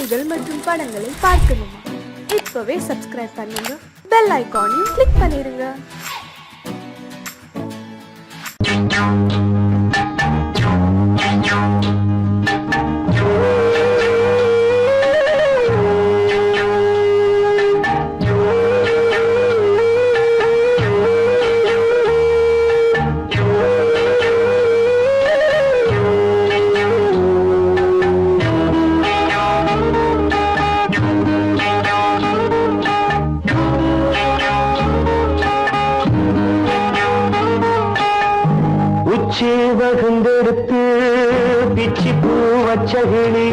செய்திகள் மற்றும் படங்களை பார்க்கணுமா? இப்பவே சப்ஸ்கிரைப் பண்ணுங்க, பெல் ஐகானையும் கிளிக் பண்ணிருங்க. வகுந்தெடுத்து பிச்சி பூ வச்சகிளி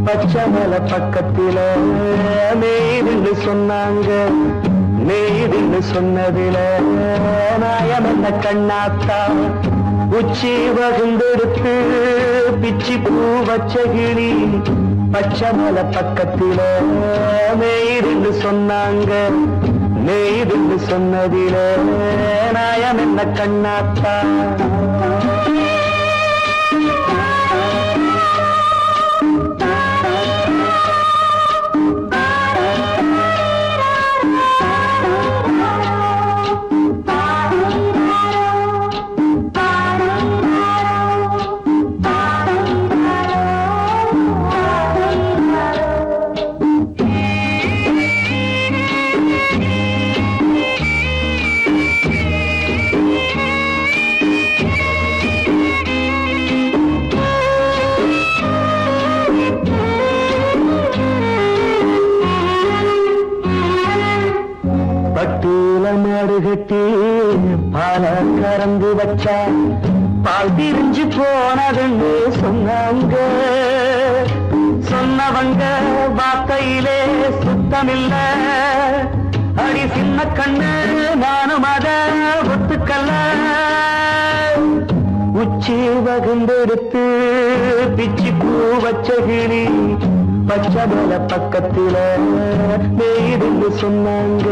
பச்சமல பக்கத்தில மேய்துன்னு சொன்னாங்க. மேய்துன்னு சொன்னதில நாயம் என்ன கண்ணாத்தா. உச்சி வகுந்தெடுத்து பிச்சி பூ வச்சகிளி பச்சமல பக்கத்தில மேய்துன்னு சொன்னாங்க. மேய்துன்னு சொன்னதில நாயம் என்ன கண்ணாத்தா. பட்டியல மாடு கட்டி பால கறந்து வச்சா பால் திரிஞ்சு போனதுன்னு சொன்னாங்க. சொன்னவங்க வார்த்தையிலே சுத்தமில்ல. அடி சின்ன கண்ணு நானும் அத ஒத்துக்கல்ல. உச்சி வகுந்தெடுத்து பிச்சி பூ வச்சகிளி பச்சமல பக்கத்தில மேய்துன்னு சொன்னாங்க.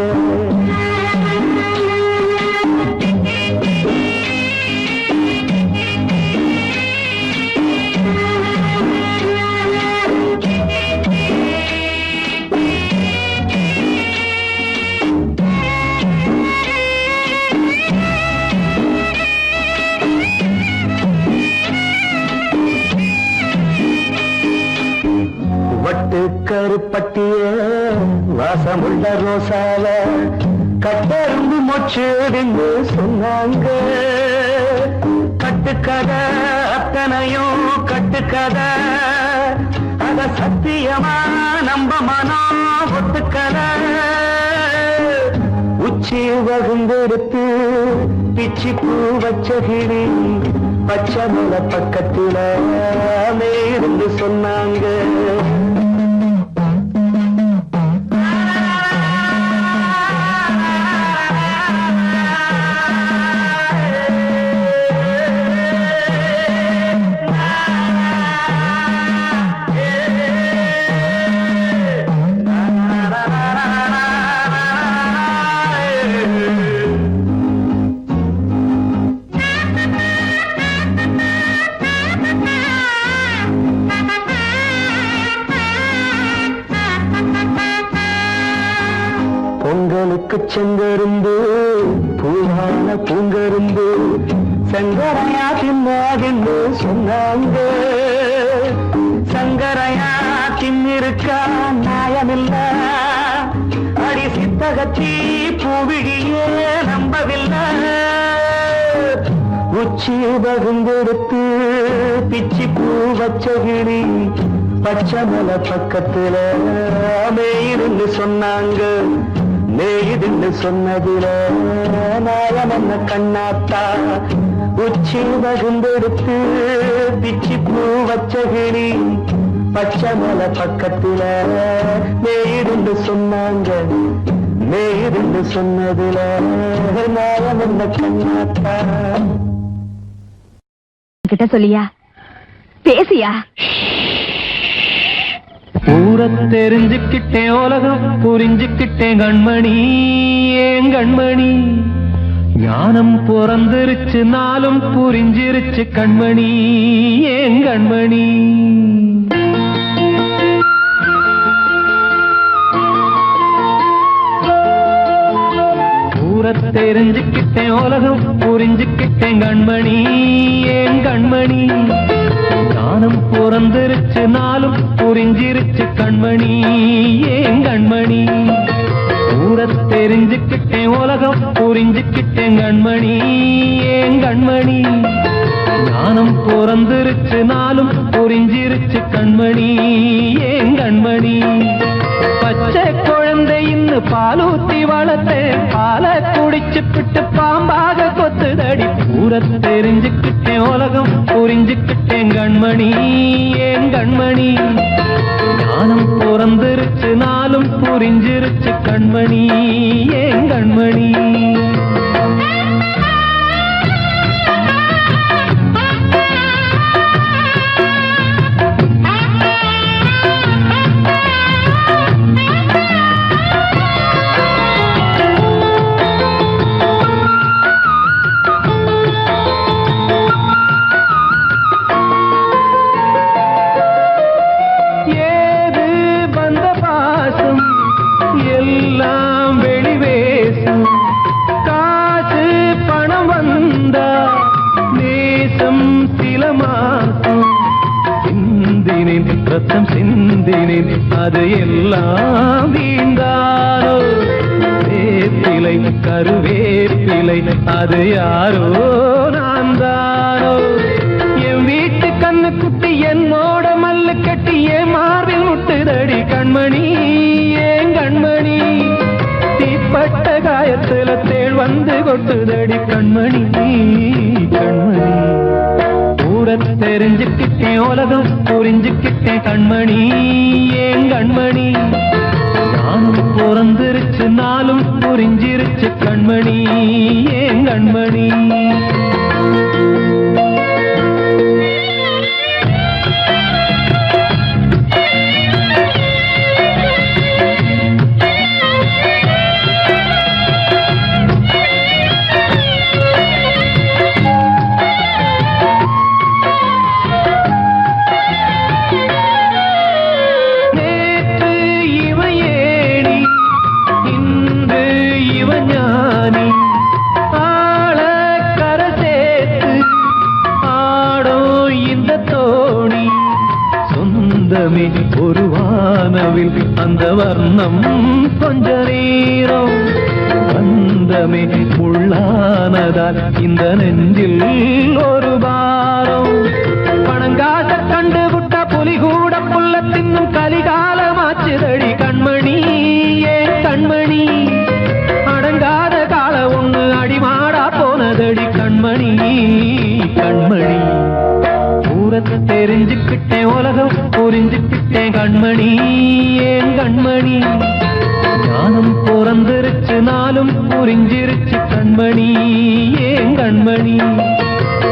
வட்டு கருப்பட்டிய வாசமுள்ள ரோசால கட்டெரும்பு மொச்சுடுன்னு சொன்னாங்க. கட்டுக்கதை அத்தனையும் கட்டுக்கதை, அத சத்தியமா நம்ப மனம் ஒத்துக்கதை. உச்சி வகுந்தெடுத்து பிச்சி பூ வச்சகிளி பச்சமல பக்கத்தில மேய்துன்னு சொன்னாங்க. பொங்கலுக்கு செங்கரும்பு பூவான பூங்கரும்பு சங்கரையா தின்னாதுன்னு சொன்னாங்க. சங்கரையா தின்னிருக்கா நியாயமில்ல. அடி சித்தகத்தி பூவிழியே நம்பவில்லை. உச்சி வகுந்தெடுத்து பிச்சி பூ வச்சகிளி பச்சமல பக்கத்தில மேய்துன்னு சொன்னாங்க. மேய்துன்னு சொன்னதில நாயம் என்ன கண்ணாத்தா. உச்சி வகுந்தெடுத்து பிச்சி பூ வச்சகிளி பச்சமல பக்கத்தில மேய்துன்னு சொன்னாங்க. மேய்துன்னு சொன்னதில நாயம் என்ன கண்ணாத்தா. கிட்ட சொல்லியா பேசியா? ஊரை தெரிஞ்சுக்கிட்டேன், உலகம் புரிஞ்சுக்கிட்டேன் கண்மணி. ஏன் கண்மணி ஞானம் பிறந்திருச்சு, நாளும் புரிஞ்சிருச்சு கண்மணி. ஏன் கண்மணி தெரிஞ்சுக்கிட்டேன் உலகம் புரிஞ்சுக்கிட்டேன் கண்மணி ஏன் கண்மணி ஞானம் பிறந்திருச்சு நாளும் புரிஞ்சிருச்சு கண்மணி ஏன் கண்மணி ஊர தெரிஞ்சுக்கிட்டேன் உலகம் புரிஞ்சுக்கிட்டேன் கண்மணி ஏன் கண்மணி ஞானம் பிறந்திருச்சு நாளும் புரிஞ்சிருச்சு கண்மணி ஏன் கண்மணி பச்சை குழந்தை இன்னும் பாலூத்தி வளர்த்தேன் பாலை குடிச்சு பிட்டு பாம்பாக கொத்துதடி ஊர தெரிஞ்சுக்கிட்டேன் உலகம் புரிஞ்சுக்கிட்டேன் கண்மணி ஏன் கண்மணி ஞானம் பிறந்திருச்சு நாளும் புரிஞ்சிருச்சு கண்மணி ஏன் கண்மணி ரத்தம் சிந்தினேன் அது எல்லாம் வீந்தாரோ வேப்பிலை கருவேப்பிலை அது யாரோ நான் தானோ என் வீட்டு கண்ணு குட்டி என்னோட மல்லு கட்டி என் மார்பில் முட்டுதடி கண்மணி ஏன் கண்மணி தீப்பட்ட காயத்துல தேள் வந்து கொட்டுதடி கண்மணி கண்மணி தெரிஞ்சுக்கிட்டேன் உலகம் புரிஞ்சுக்கிட்டேன் கண்மணி ஏன் கண்மணி ஞானம் பிறந்திருச்சு நாளும் புரிஞ்சிருச்சு கண்மணி ஏன் கண்மணி ஒரு வானவில் அந்த வர்ணம் கொஞ்ச நேரம் வந்தமே உள்ளானதால் இந்த நெஞ்சில் ஒரு பாரம் பணங்காச கண்டு விட்ட புலி கூட புல்ல தின்னும் கலிகாலமாச்சுதடி கண்மணி ஏன் கண்மணி அடங்காத கால ஒண்ணு அடிமாடா போனதடி கண்மணி கண்மணி தெரிஞ்சுக்கிட்டேன் உலகம் புரிஞ்சுக்கிட்டேன் கண்மணி ஏன் கண்மணி ஞானம் பிறந்திருச்சு நாளும் புரிஞ்சிருச்சு கண்மணி ஏன் கண்மணி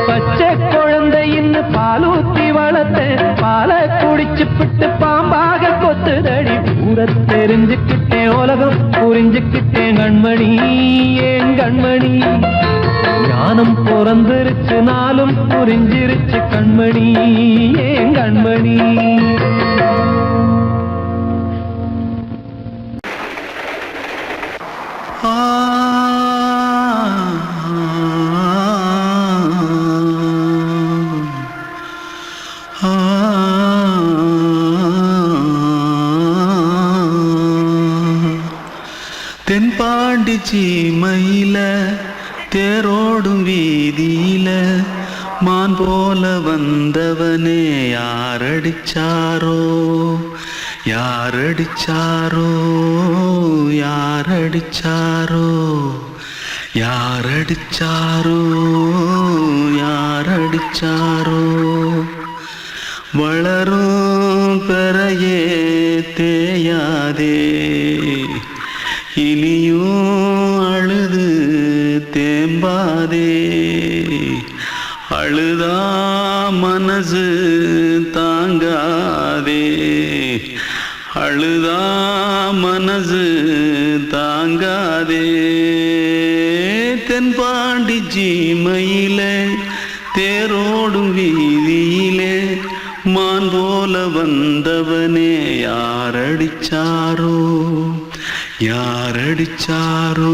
பச்சை குழந்தை இன்னும் பாலூத்தி வளர்த்தேன் பாலை குடிச்சு பிட்டு பாம்பாக கொத்துதடி ஊர தெரிஞ்சுக்கிட்டேன் உலகம் புரிஞ்சுக்கிட்டேன் கண்மணி ஏன் கண்மணி ஞானம் பிறந்திருச்சு நாளும் புரிஞ்சிருச்சு கண்மணி ஏன் கண்மணி தென்பாண்டி சீமையில தேரோடும் வீதியில மான் போல வந்தவனே யாரடிச்சாரோ யாரடிச்சாரோ யாரடிச்சாரோ யாரடிச்சாரோ யாரடிச்சாரோ வளரும் பெறையே தேயாதே இனியும் அழுது தேம்பாதே அழுதா மனசு தாங்காதே அழுதா மனசு தாங்காதே தென்பாண்டி சீமையிலே தேரோடும் வீதியிலே மான் போல வந்தவனே யாரடிச்சாரோ யாரடிச்சாரோ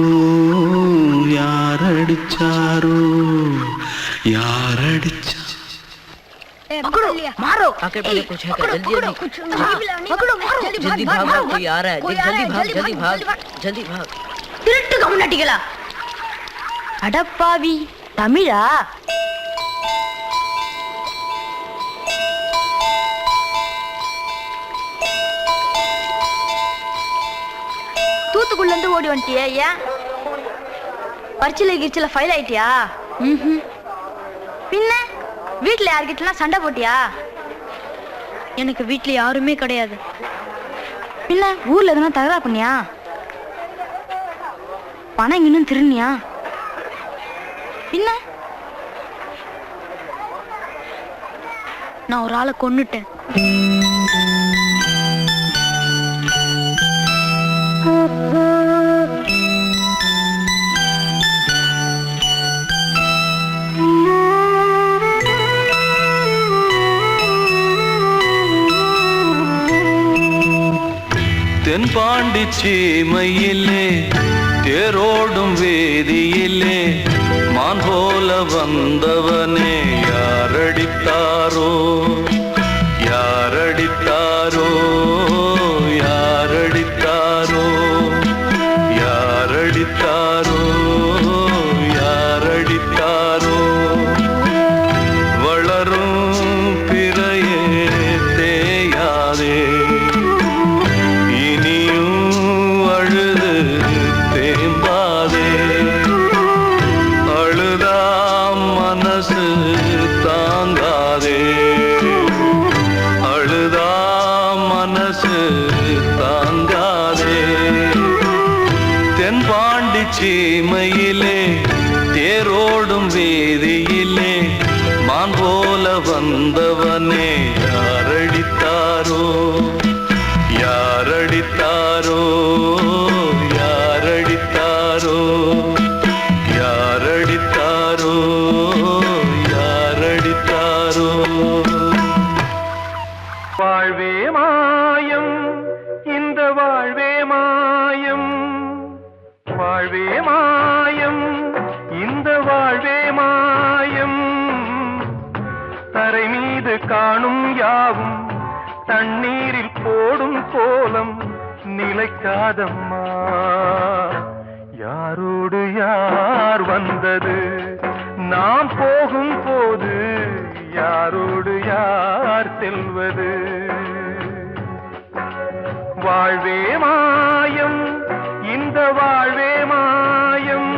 யாரடிச்சாரோ யாரடிச்சா मारो आके पहले कुछ है क्या जल्दी जल्दी जल्दी भाग भाग कोई आ रहा है जल्दी भाग जल्दी भाग திருட்டு கம்முனட்டிகளா அடப்பாவி தமிழா தூத்துக்குள்ள இருந்து ஓடி வந்துட்டியா ஏன் பரிச்சையில கிரிச்சில ஃபைல் ஆயிட்டியா பின்ன வீட்டுல யார்கிட்டலாம் சண்டை போட்டியா எனக்கு வீட்டுல யாருமே கிடையாது பின்ன ஊர்ல எதுனா தகராறு பண்ணியா பணம் இன்னும் திருநியா பின்ன நான் ஒரு ஆளை கொன்னுட்டேன் தென்பாண்டி சீமையிலே தேரோடும் வேதியிலே மான் போல வந்தவனே யாரடித்தாரோ யாரடித்தாரோ யாரடித்தாரோ யாரடித்தாரோ யாரடித்தாரோ வளரும் பிறையே தேயாதே தாங்காதே அழுதா மனசு தாங்காதே தென்பாண்டி சீமையிலே தேரோடும் வேதியிலே மான் போல வந்தவனே யாரடித்தாரோ யாரடித்தாரோ யாரடித்தாரோ யாரடித்தாரோ யாரடித்தாரோ வாழ்வே மாயம் இந்த வாழ்வே மாயம் வாழ்வே மாயம் இந்த வாழ்வே மாயம் தரை மீது காணும் யாவும் தண்ணீரில் போடும் கோலம் நிலைக்காதம்மா யாரோடு யார் வந்தது நாம் போகும் போது யாரோடு யார் செல்வது வாழ்வே மாயம் இந்த வாழ்வே மாயம்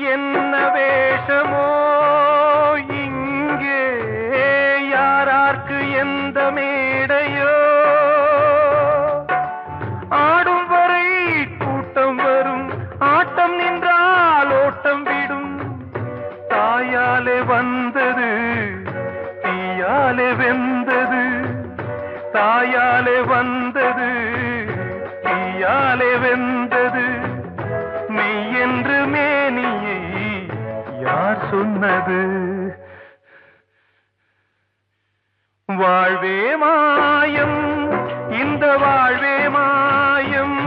என்ன வேஷமோ இங்கே யாரார்க்கு எந்த மேடையோ ஆடும் வரை கூட்டம் வரும் ஆட்டம் நின்றால் ஓட்டம் விடும் தாயாலே வந்தது தீயாலே வெந்தது தாயாலே வந்தது தீயாலே வெந்தது மெய் என்று மேனியை யார் சொன்னது வாழ்வே மாயம் இந்த வாழ்வே மாயம்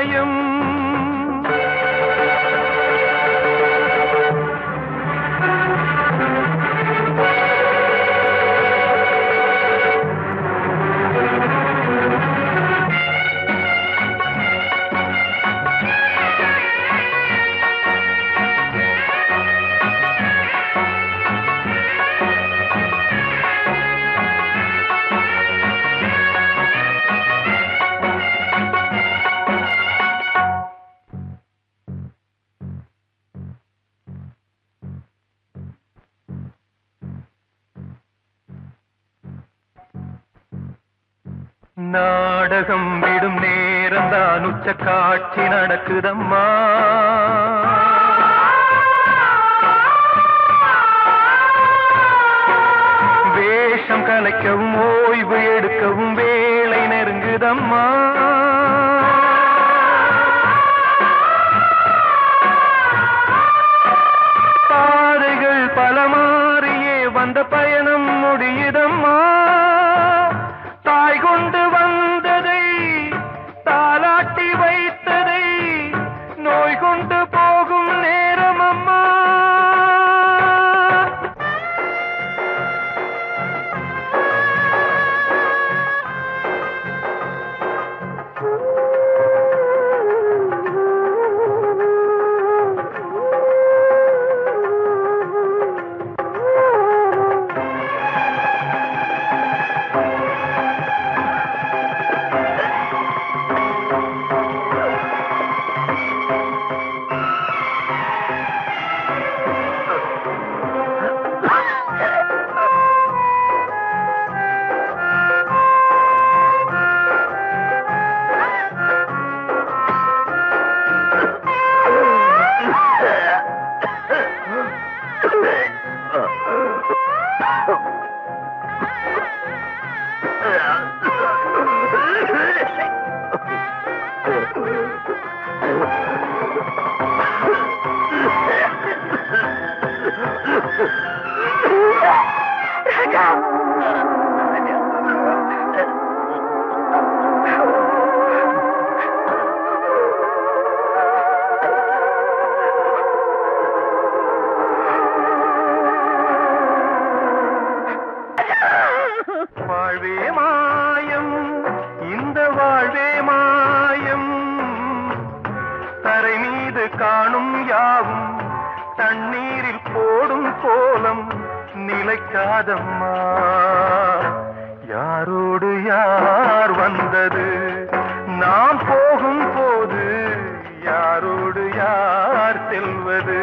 மாயம் நாடகம் விடும் நேரம்தான் உச்ச காட்சி நடக்குதம்மா வேஷம் கலைக்கவும் ஓய்வு எடுக்கவும் வேலை நெருங்குதம்மா பாதைகள் பல மாறியே வந்த பயணம் முடியுதம்மா தாய் கொண்டு வந்ததை தாலாட்டி வைத்ததை நோய் கொண்டு போகும் நேரம் அம்மா வாழ்வே மாயம் இந்த வாழ்வே மாயம் தரை மீது காணும் யாவும் தண்ணீரில் போடும் கோலம் நிலைக்காதம்மா யாரோடு யார் வந்தது நாம் போகும் போது யாரோடு யார் செல்வது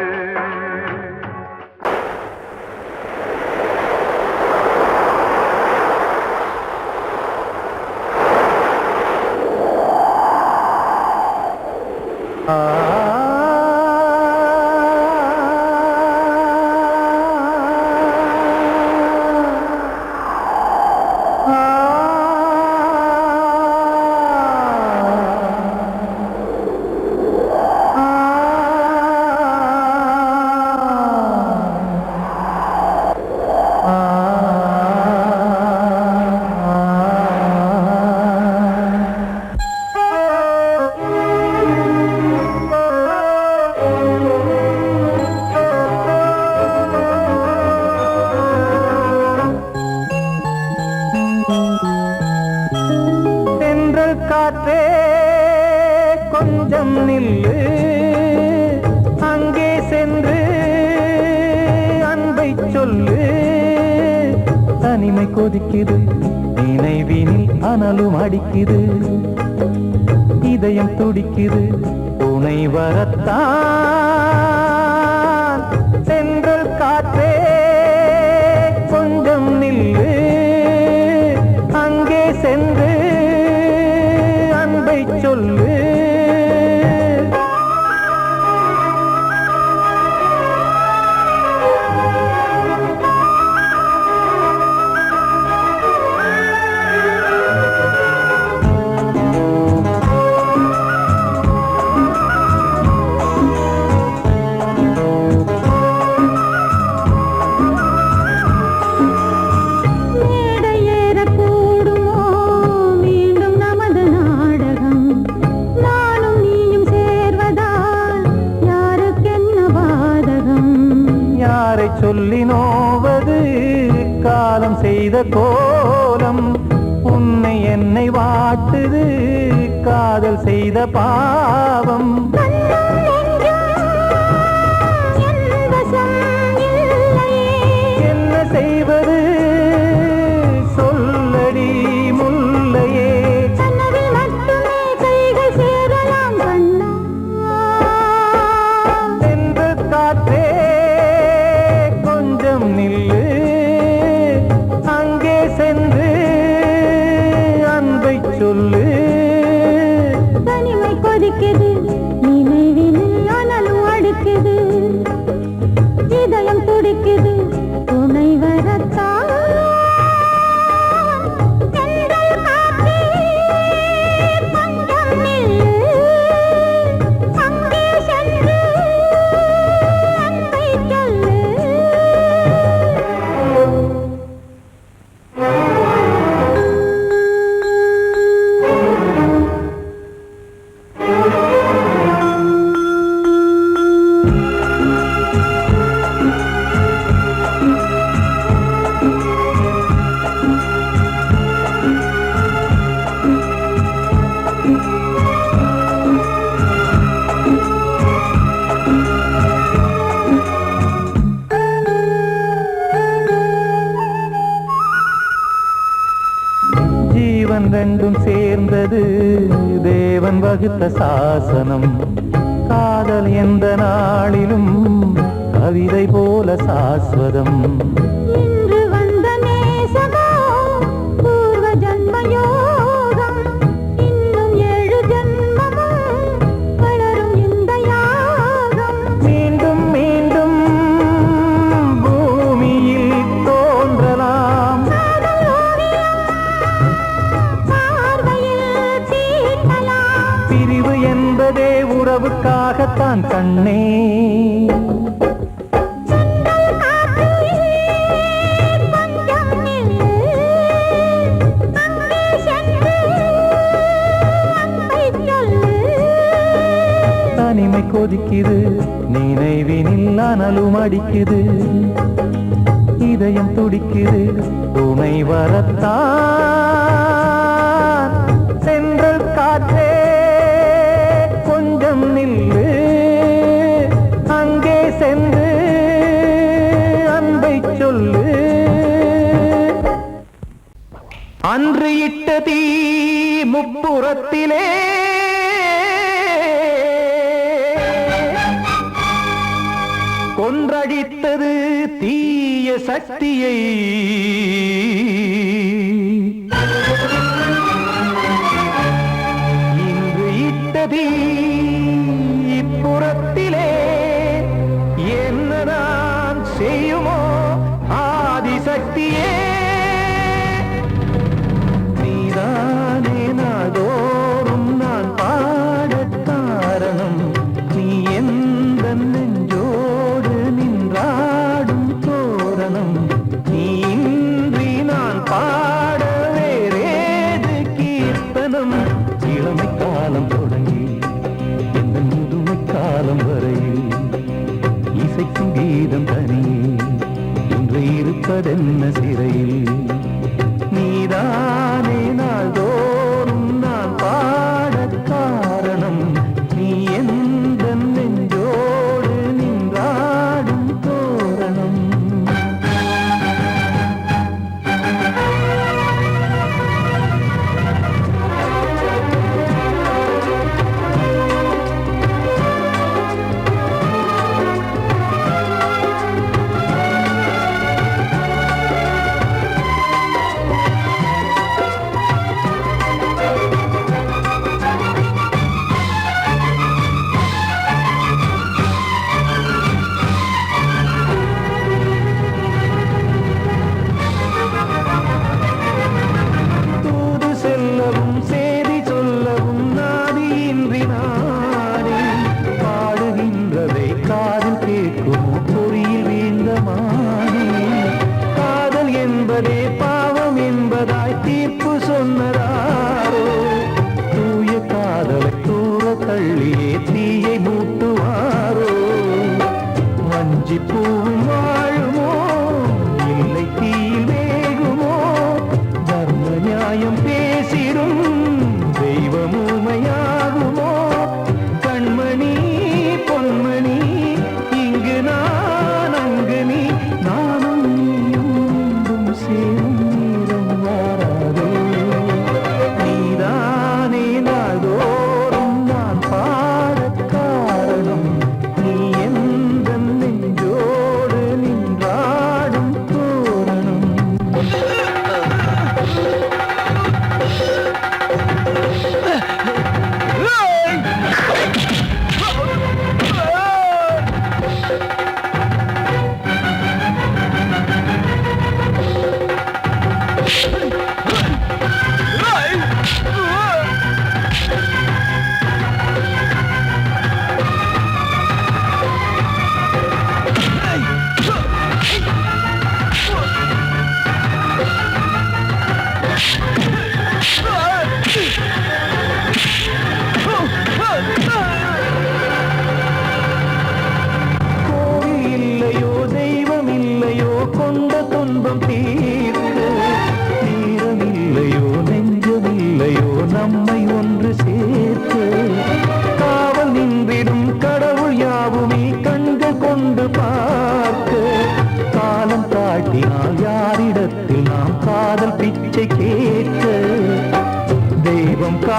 காற்றே கொஞ்சம் நில்லு அங்கே சென்று அன்பை சொல்லு தனிமை கொதிக்குது நினைவினில் அனலும் அடிக்குது இதயம் துடிக்குது துணை வரத்தான் சென்றல் காற்றே கொஞ்சம் நில்லு அங்கே சென்று சொல்லு சொல்லி நோவது காலம் செய்த கோலம். உன்னை என்னை வாட்டுது காதல் செய்த பாவம். என்ன செய்வது சொல்லடி முல்லையே. சென்று காற்றே கொஞ்சம் நில்லு, அங்கே சென்று அன்பை சொல்லு. தனிமை கொதிக்குது நினைவினில் ஆனாலும் அடிக்குது, இதயம் துடிக்குது துணை வரத்தான். ஜீவன் ரெண்டும் சேர்ந்தது தேவன் வகுத்த சாசனம். காதல் எந்த நாளிலும் கவிதை போல சாஸ்வதம். இன்று வந்த நேசமோ பூர்வ ஜன்ம யோகம், இன்னும் 7 ஜன்மமும் வளரும் இந்த யாகம். மீண்டும் மீண்டும் பூமியில் தோன்றலாம். பார்வையில் தீட்டலாம். பிரிவு என்பதே உறவுக்காகத்தான் கண்ணே. தனிமை கொதிக்குது நினைவினில் அனலும் அடிக்குது, இதயம் துடிக்குது துணை வரத்தான். சென்றல் காற்றே கொஞ்சம் நில்லு, அங்கே சென்று அன்பை சொல்லு. அன்று இட்ட தீ முப்புறத்திலே கொன்றடித்தது தீய சக்தியை. இன்று இட்டது இப்புறத்திலே என்னதான் செய்யுமோ ஆதிசக்தியே. நீதானே நாள்தோறும் நான் பாடக் காரணம், நீ எந்த நெஞ்சோடு நின்றாடும் தோரணம். நீ இன்றி நான் பாட வேறேது கீர்த்தனம். இளமை காலம் தொடங்கி இந்த முதுமை காலம் வரையில் இசைக்கும் கீதம் தனியே இன்று இருப்பதென்ன சிறையில். நீதானே நாள்தோறும் நான் பாடக் காரணம், நீ எந்த நெஞ்சோடு நின்றாடும் தோரணம். தள்ளியே தீயை மூட்டுவாரோ. வஞ்சி பூவும் வாழும்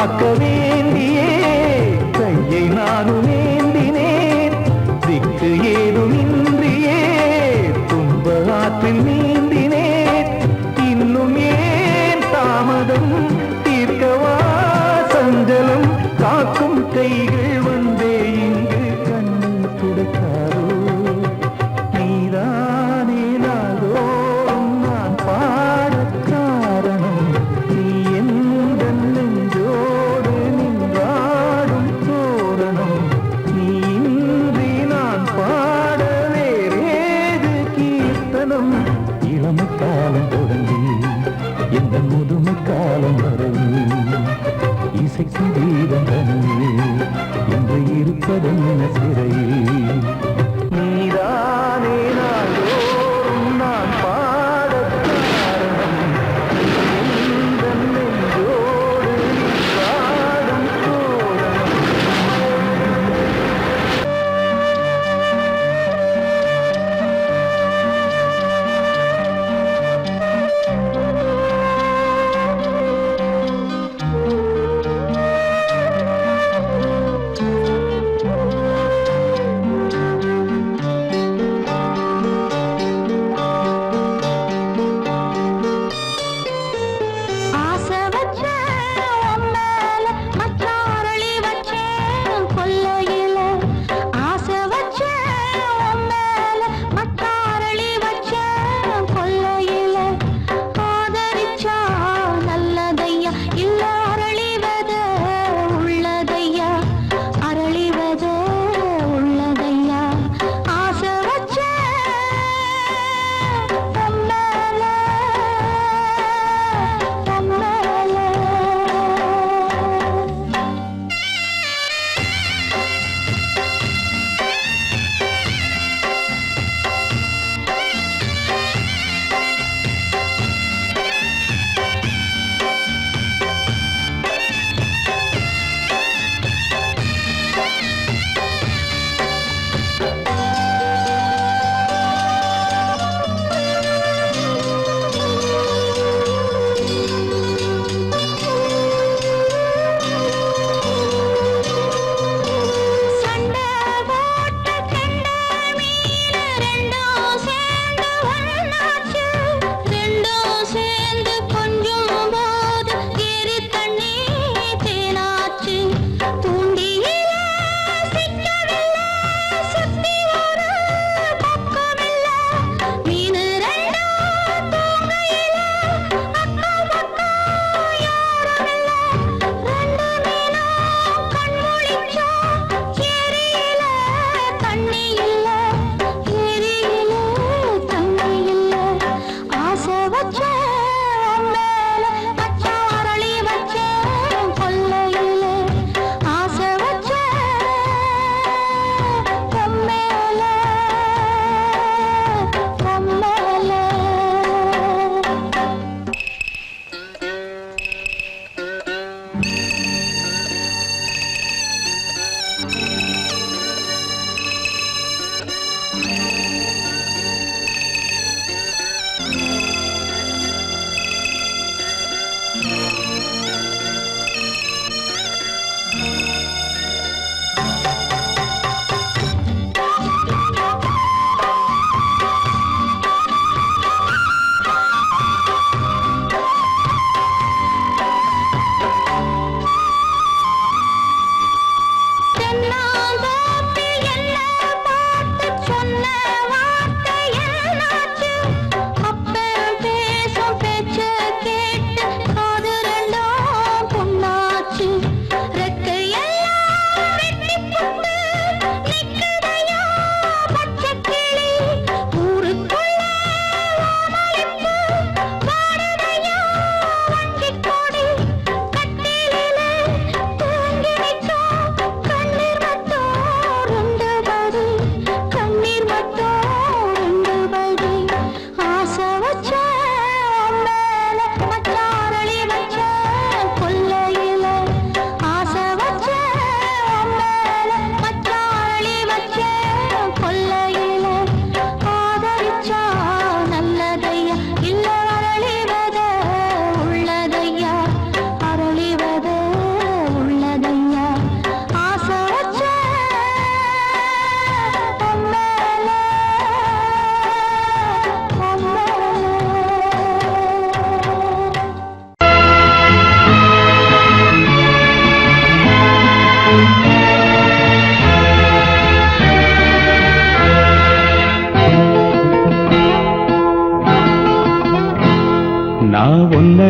காக்க வேண்டியே கையை நானும் ஏந்தினேன் திக்கு ஏதுமின்றியே துன்ப ஆற்றில் நீந்தினேன் இன்னும் ஏன் தாமதம் தீர்க்கவா சஞ்சலம் காக்கும் கைகள் வந்தே இங்கு கண்ணீர் துடைக்காரோ நீதானே நாளோறும் நான் பாடக் காரணம் நீ எந்த நெஞ்சோடு நின்றாடும் தோரணம் நீ இன்றி நான் பாட வேறேது கீர்த்தனம் இளமை காலம் தொடங்கி எந்த முதுமை காலம் வரையில் இசைக்கு தீபம் தனியே என்று இருப்பதென்ன சிறையில் நீதானே நாளோறும் நான் பாடக் காரணம் எந்த நெஞ்சோடு நின்றாடும் தோரணம்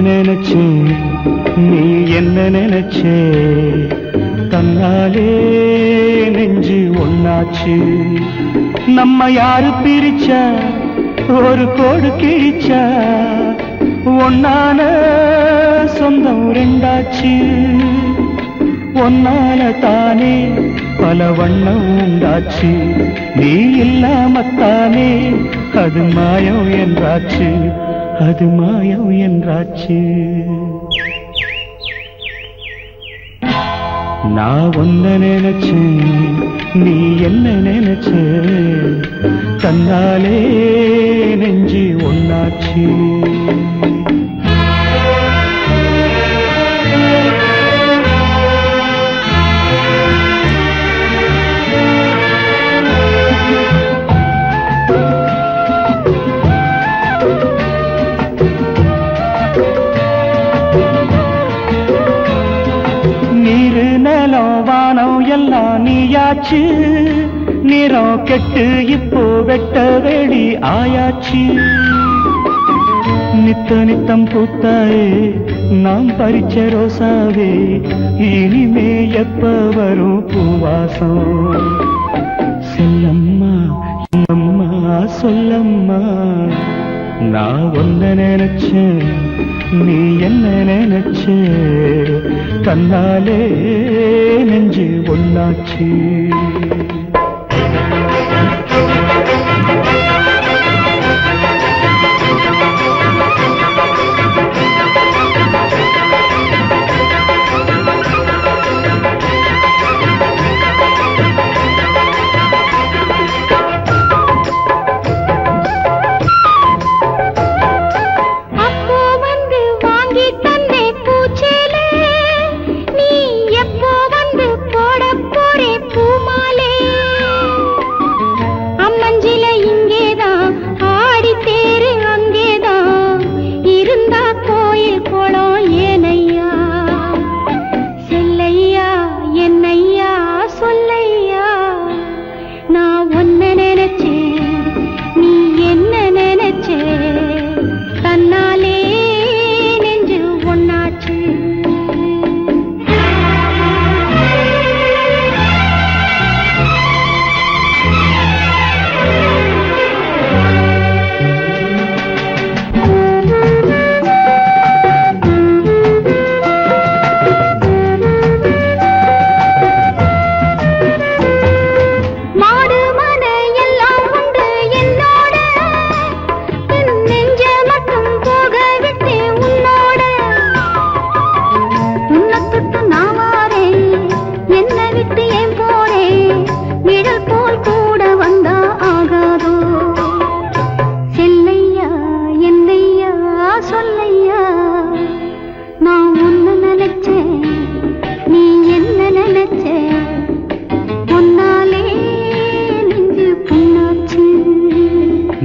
நினைச்சேன் நீ என்ன நினைச்சே தன்னாலே நெஞ்சு ஒன்னாச்சு நம்ம யாரு பிரிச்சா ஒரு கோடு கிழிச்சா ஒன்னான சொந்தம் ரெண்டாச்சு ஒன்னால தானே பல வண்ணம் உண்டாச்சு நீ இல்லாமத்தானே அது மாயம் என்றாச்சு அது மாயம் என்றாச்சு நான் ஒன்ன நினைச்சேன் நீ என்ன நினைச்ச தன்னாலே நெஞ்சு ஒன்னாச்சு எல்லாம் நீயாச்சு நிறம் கெட்டு இப்போ வெட்ட வெளி ஆயாச்சு நித்த நித்தம் பூத்தாயே நாம் பறிச்ச ரோசாவே இனிமே எப்ப வரும் பூவாசம் செல்லம்மா அம்மா சொல்லம்மா நான் ஒன்ன நினைச்சேன் நீ என்ன நினைச்ச தன்னாலே நெஞ்சு ஒன்னாச்சு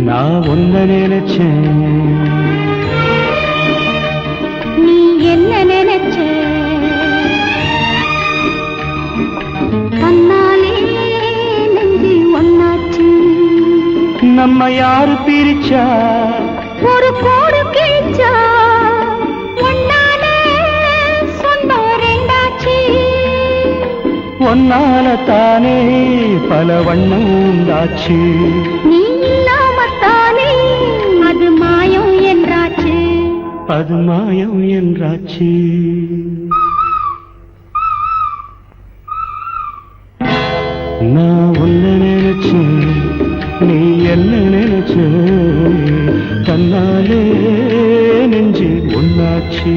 நான் ஒன்ன நினைச்சேன் நீ என்ன நினைச்ச தன்னாலே நெஞ்சு ஒன்னாச்சு நம்ம யாரு பிரிச்சா ஒரு கோடு கிழிச்சா ஒன்னாலே சொந்தம் ரெண்டாச்சு ஒன்னால தானே பல வண்ணம் உண்டாச்சு நீ இல்லாமத்தானே அது மாயம் என்றாச்சு அது மாயம் என்றாச்சு நான் ஒன்ன நினைச்சேன் நீ என்ன நினைச்ச தன்னாலே நெஞ்சு ஒன்னாச்சு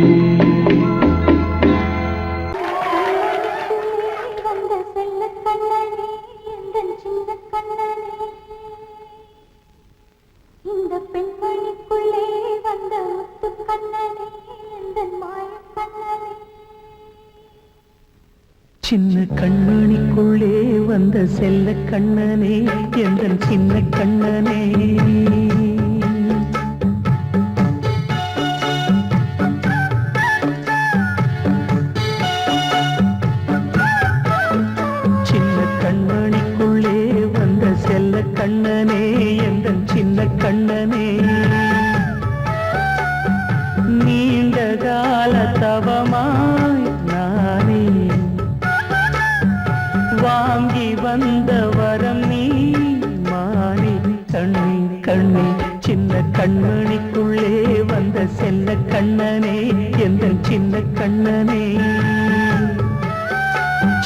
இந்த பெண்மணிக்குள்ளே வந்த முத்து கண்ணனே இந்த மாய கண்ணனே சின்ன கண்மணிக்குள்ளே வந்த செல்ல கண்ணனே எந்தன் சின்ன கண்ணனே சின்ன கண்மணிக்குள்ளே வந்த செல்ல கண்ணனே எந்தன் சின்ன கண்ணனே நீண்ட வந்த வரம் நீ மானே கண்ணே கண்ணே சின்ன கண்மணிக்குள்ளே வந்த செல்ல கண்ணனே எந்த சின்ன கண்ணனே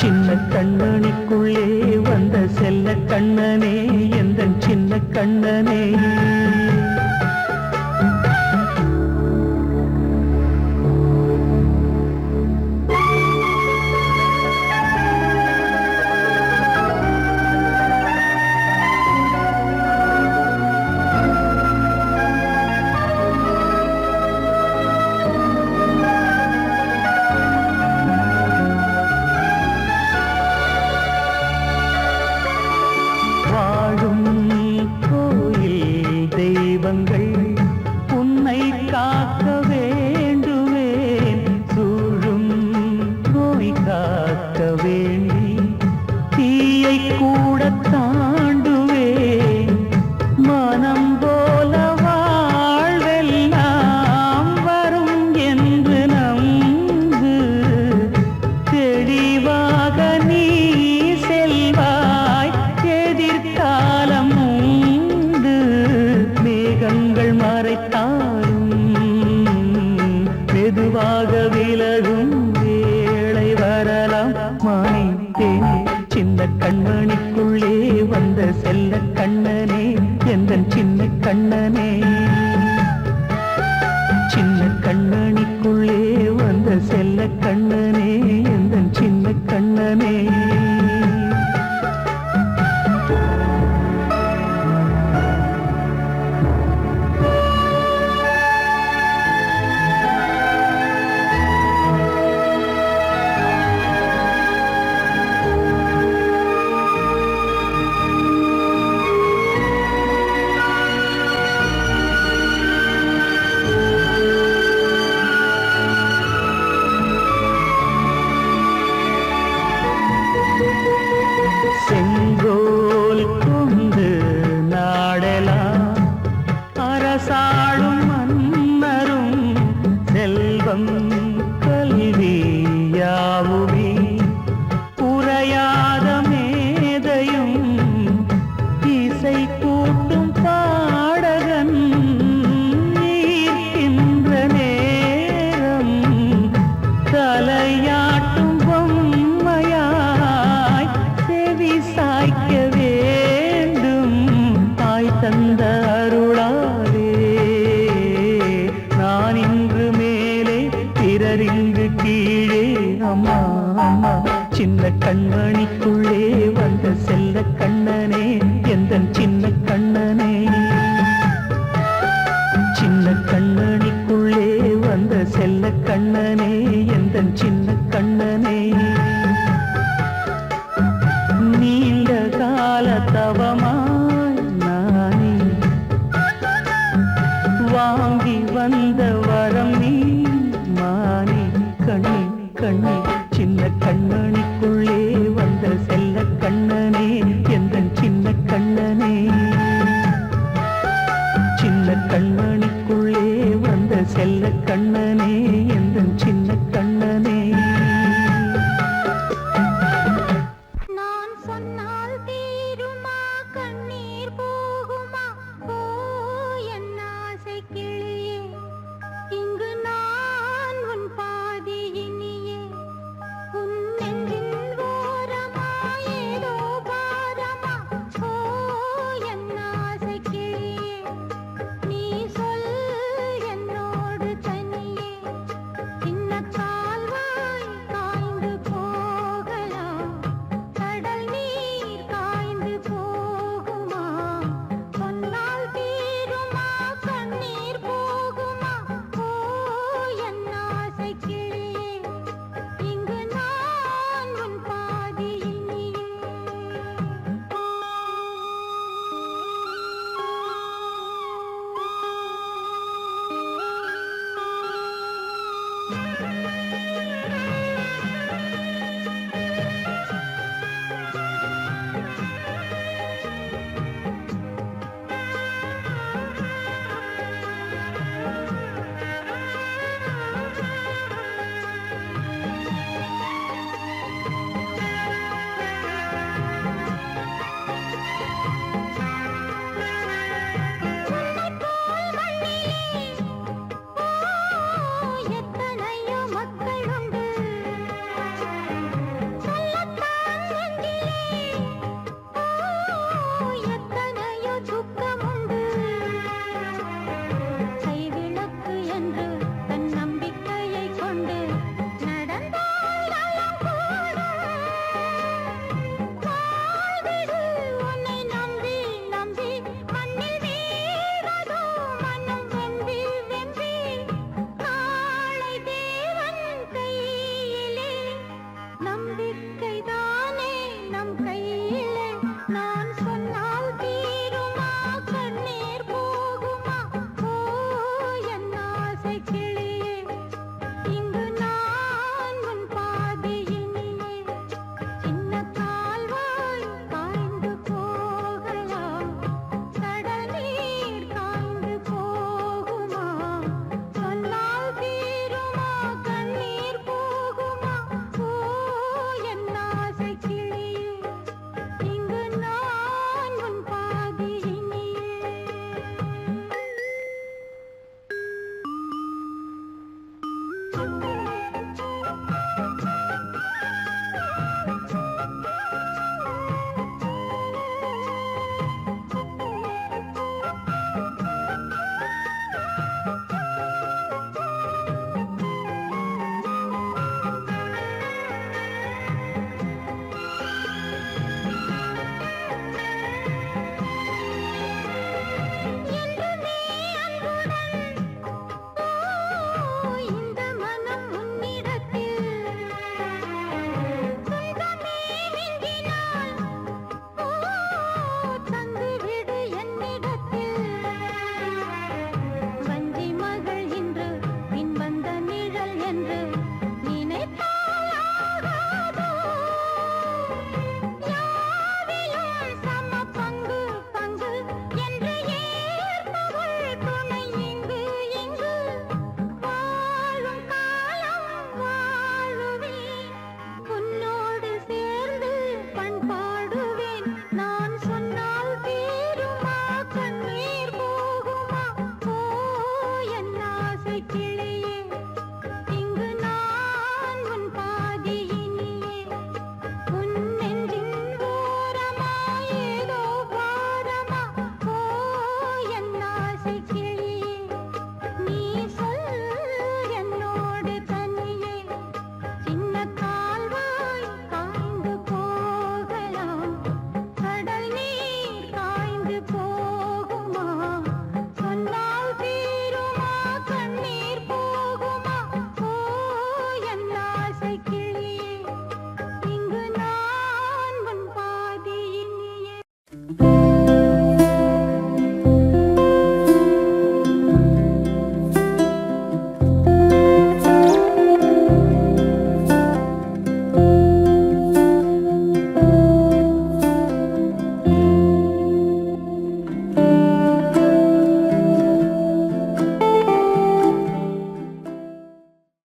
சின்ன கண்ணனுக்குள்ளே வந்த செல்ல கண்ணனே எந்த சின்ன கண்ணனே உன்னை காக்க வேண்டுவேன் சூழும் நோய் காக்க வேண்டி தீயை கூட தாண்டுவேன் மனம் போல வாழ்வெல்லாம் வரும் என்று நம்பு தெளிவாக நீ செல்வாய் எதிர்காலம் மேகங்கள் மறைத்தாலும் மெதுவாக விலகும் வேளை வரலாம் மானே தேனே சின்ன கண்மணிக்குள்ளே வந்த செல்ல கண்ணனே எந்த சின்ன கண்ணனே சின்ன கண்மணிக்குள்ளே வந்த செல்ல கண்ணனே எந்த சின்ன கண்ணனே செங்கோல் கொண்டு நாடலாம் அரசாளும் மன்னரும் செல்வம் கல்வி யாவுமே உரையாத மேதையும் இசை கூட்டும் பாடகன் ஈர்க்கின்ற நேரம் தலையாட்டும் பொம்மையாய் செவி சாய்க்க வேண்டும் தாய் தந்த அருளாலே நான் இன்று மேலே பிறர் இங்கு கீழே அம்மா அம்மா சின்ன கண்மணிக்கு